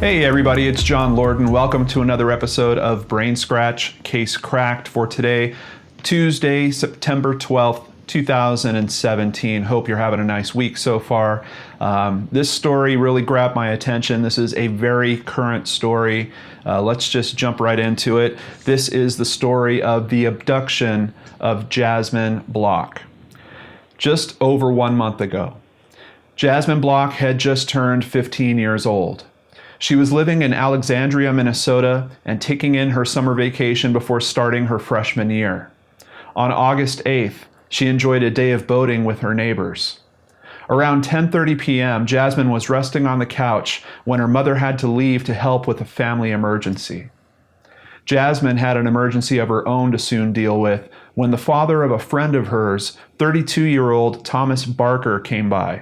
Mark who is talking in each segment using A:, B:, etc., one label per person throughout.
A: Hey everybody, it's John Lorden. Welcome to another episode of Brain Scratch Case Cracked for today, Tuesday, September 12th, 2017. Hope you're having a nice week so far. This story really grabbed my attention. This is a very current story. Let's just jump right into it. This is the story of the abduction of Jasmine Block. Just over 1 month ago, Jasmine Block had just turned 15 years old. She was living in Alexandria, Minnesota, and taking in her summer vacation before starting her freshman year. On August 8th, she enjoyed a day of boating with her neighbors. Around 10:30 p.m., Jasmine was resting on the couch when her mother had to leave to help with a family emergency. Jasmine had an emergency of her own to soon deal with when the father of a friend of hers, 32-year-old Thomas Barker, came by.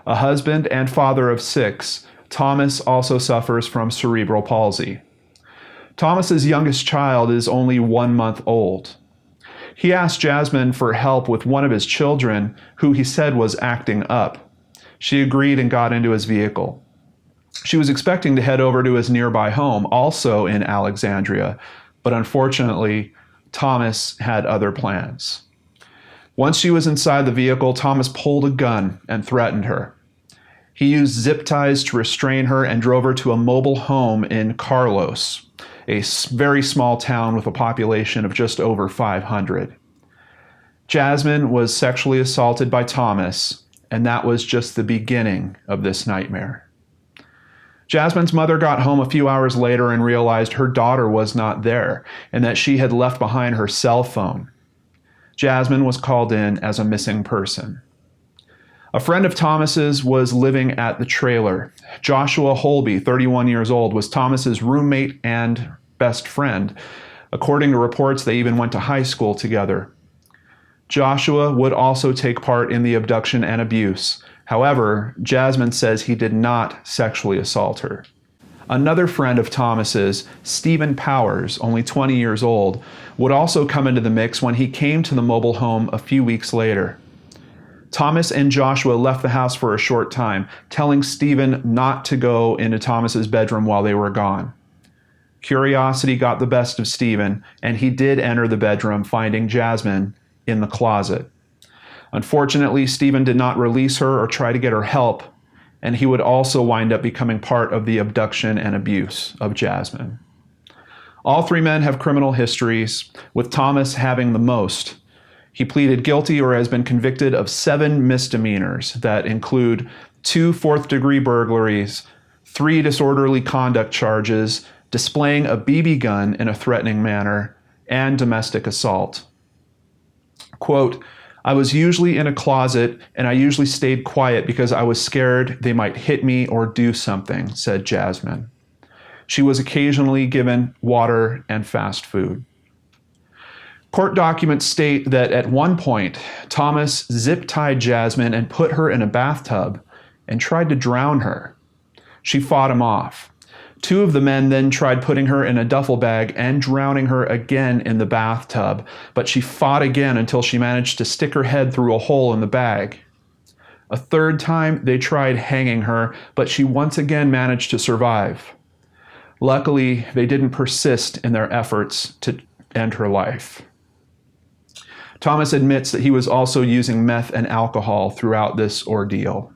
A: A husband and father of 6, Thomas also suffers from cerebral palsy. Thomas's youngest child is only 1 month old. He asked Jasmine for help with one of his children, who he said was acting up. She agreed and got into his vehicle. She was expecting to head over to his nearby home, also in Alexandria, but unfortunately, Thomas had other plans. Once she was inside the vehicle, Thomas pulled a gun and threatened her. He used zip ties to restrain her and drove her to a mobile home in Carlos, a very small town with a population of just over 500. Jasmine was sexually assaulted by Thomas, and that was just the beginning of this nightmare. Jasmine's mother got home a few hours later and realized her daughter was not there and that she had left behind her cell phone. Jasmine was called in as a missing person. A friend of Thomas's was living at the trailer. Joshua Holby, 31 years old, was Thomas's roommate and best friend. According to reports, they even went to high school together. Joshua would also take part in the abduction and abuse. However, Jasmine says he did not sexually assault her. Another friend of Thomas's, Stephen Powers, only 20 years old, would also come into the mix when he came to the mobile home a few weeks later. Thomas and Joshua left the house for a short time, telling Stephen not to go into Thomas's bedroom while they were gone. Curiosity got the best of Stephen, and he did enter the bedroom, finding Jasmine in the closet. Unfortunately, Stephen did not release her or try to get her help, and he would also wind up becoming part of the abduction and abuse of Jasmine. All 3 men have criminal histories, with Thomas having the most. He pleaded guilty or has been convicted of 7 misdemeanors that include 2 fourth-degree burglaries, 3 disorderly conduct charges, displaying a BB gun in a threatening manner, and domestic assault. Quote, "I was usually in a closet and I usually stayed quiet because I was scared they might hit me or do something," said Jasmine. She was occasionally given water and fast food. Court documents state that at one point, Thomas zip-tied Jasmine and put her in a bathtub and tried to drown her. She fought him off. 2 of the men then tried putting her in a duffel bag and drowning her again in the bathtub, but she fought again until she managed to stick her head through a hole in the bag. A 3rd time, they tried hanging her, but she once again managed to survive. Luckily, they didn't persist in their efforts to end her life. Thomas admits that he was also using meth and alcohol throughout this ordeal.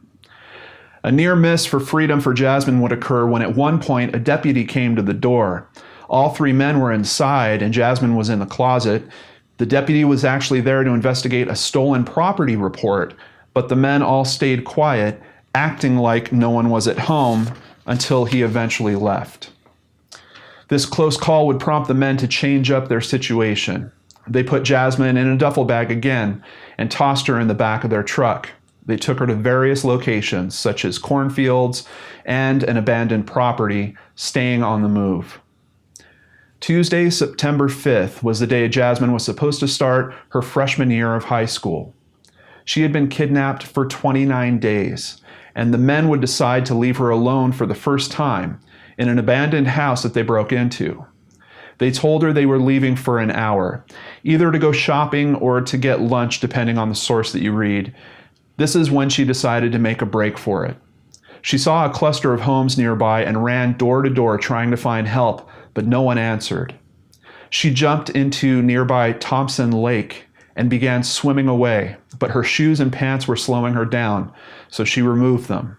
A: A near miss for freedom for Jasmine would occur when at one point a deputy came to the door. All 3 men were inside and Jasmine was in the closet. The deputy was actually there to investigate a stolen property report, but the men all stayed quiet, acting like no one was at home until he eventually left. This close call would prompt the men to change up their situation. They put Jasmine in a duffel bag again and tossed her in the back of their truck. They took her to various locations, such as cornfields and an abandoned property, staying on the move. Tuesday, September 5th, was the day Jasmine was supposed to start her freshman year of high school. She had been kidnapped for 29 days, and the men would decide to leave her alone for the first time in an abandoned house that they broke into. They told her they were leaving for an hour, either to go shopping or to get lunch, depending on the source that you read. This is when she decided to make a break for it. She saw a cluster of homes nearby and ran door to door trying to find help, but no one answered. She jumped into nearby Thompson Lake and began swimming away, but her shoes and pants were slowing her down, so she removed them.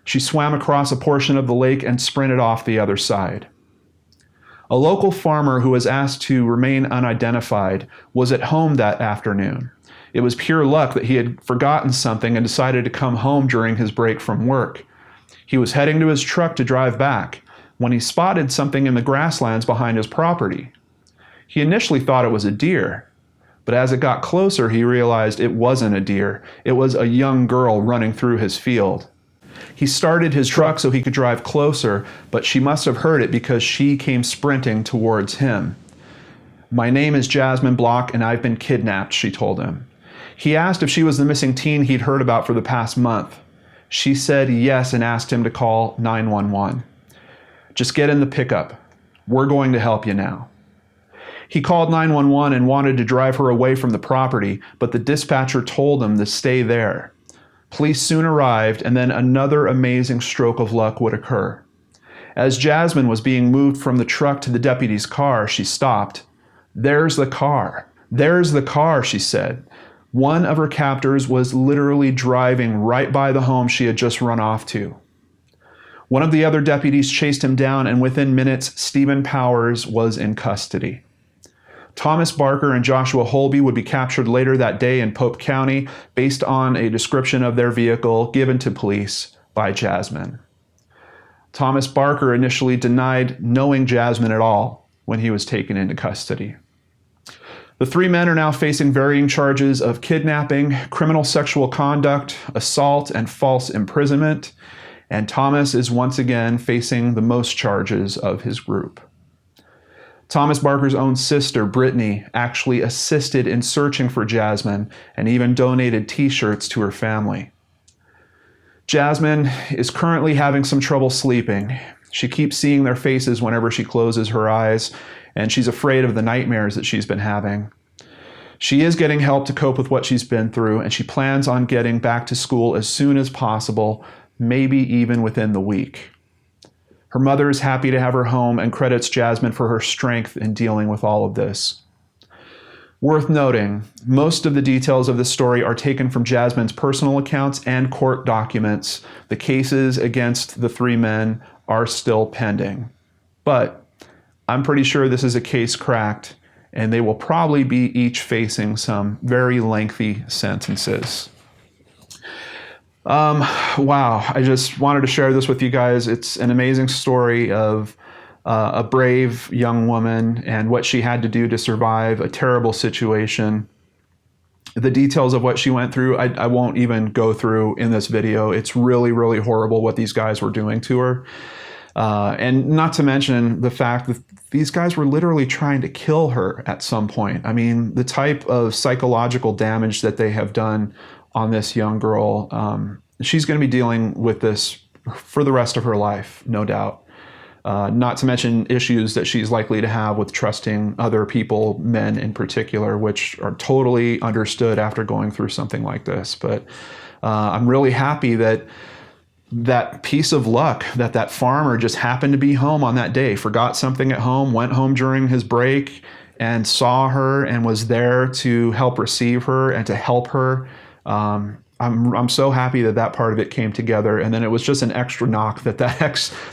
A: She swam across a portion of the lake and sprinted off the other side. A local farmer who was asked to remain unidentified was at home that afternoon. It was pure luck that he had forgotten something and decided to come home during his break from work. He was heading to his truck to drive back when he spotted something in the grasslands behind his property. He initially thought it was a deer, but as it got closer, he realized it wasn't a deer. It was a young girl running through his field. He started his truck so he could drive closer, but she must have heard it because she came sprinting towards him. "My name is Jasmine Block, and I've been kidnapped," she told him. He asked if she was the missing teen he'd heard about for the past month. She said yes and asked him to call 911. "Just get in the pickup. We're going to help you now." He called 911 and wanted to drive her away from the property, but the dispatcher told him to stay there. Police soon arrived, and then another amazing stroke of luck would occur. As Jasmine was being moved from the truck to the deputy's car, she stopped. "There's the car. There's the car," she said. One of her captors was literally driving right by the home she had just run off to. One of the other deputies chased him down, and within minutes, Stephen Powers was in custody. Thomas Barker and Joshua Holby would be captured later that day in Pope County based on a description of their vehicle given to police by Jasmine. Thomas Barker initially denied knowing Jasmine at all when he was taken into custody. The three men are now facing varying charges of kidnapping, criminal sexual conduct, assault, and false imprisonment, and Thomas is once again facing the most charges of his group. Thomas Barker's own sister, Brittany, actually assisted in searching for Jasmine and even donated t-shirts to her family. Jasmine is currently having some trouble sleeping. She keeps seeing their faces whenever she closes her eyes, and she's afraid of the nightmares that she's been having. She is getting help to cope with what she's been through, and she plans on getting back to school as soon as possible, maybe even within the week. Her mother is happy to have her home and credits Jasmine for her strength in dealing with all of this. Worth noting, most of the details of this story are taken from Jasmine's personal accounts and court documents. The cases against the three men are still pending. But I'm pretty sure this is a case cracked, and they will probably be each facing some very lengthy sentences. Wow, I just wanted to share this with you guys. It's an amazing story of a brave young woman and what she had to do to survive a terrible situation. The details of what she went through, I won't even go through in this video. It's really, really horrible what these guys were doing to her. And not to mention the fact that these guys were literally trying to kill her at some point. I mean, the type of psychological damage that they have done on this young girl, she's going to be dealing with this for the rest of her life, no doubt. Not to mention issues that she's likely to have with trusting other people, men in particular, which are totally understood after going through something like this. But I'm really happy that that piece of luck, that farmer just happened to be home on that day, forgot something at home, went home during his break and saw her and was there to help receive her and to help her. I'm so happy that part of it came together, and then it was just an extra knock that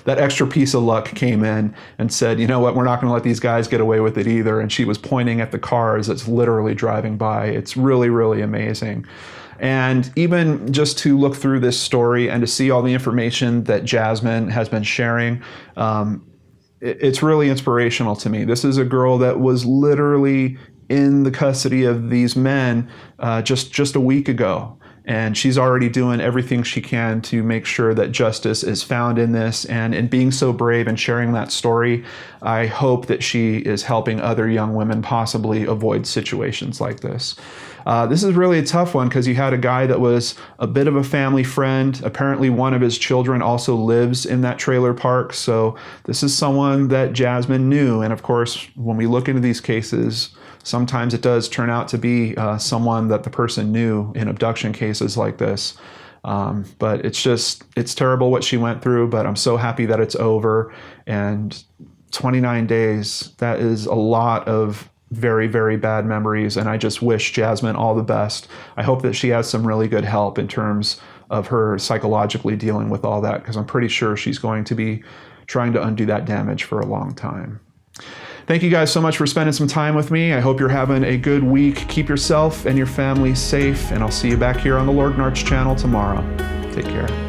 A: extra piece of luck came in and said, you know what, we're not going to let these guys get away with it either. And she was pointing at the cars that's literally driving by. It's really, really amazing. And even just to look through this story and to see all the information that Jasmine has been sharing, it's really inspirational to me. This is a girl that was literally in the custody of these men just a week ago. And she's already doing everything she can to make sure that justice is found in this. And in being so brave and sharing that story, I hope that she is helping other young women possibly avoid situations like this. This is really a tough one because you had a guy that was a bit of a family friend. Apparently one of his children also lives in that trailer park. So this is someone that Jasmine knew. And of course, when we look into these cases, sometimes it does turn out to be someone that the person knew in abduction cases like this. But it's terrible what she went through, but I'm so happy that it's over. And 29 days, that is a lot of very, very bad memories. And I just wish Jasmine all the best. I hope that she has some really good help in terms of her psychologically dealing with all that, because I'm pretty sure she's going to be trying to undo that damage for a long time. Thank you guys so much for spending some time with me. I hope you're having a good week. Keep yourself and your family safe, and I'll see you back here on the Lord and Arch channel tomorrow. Take care.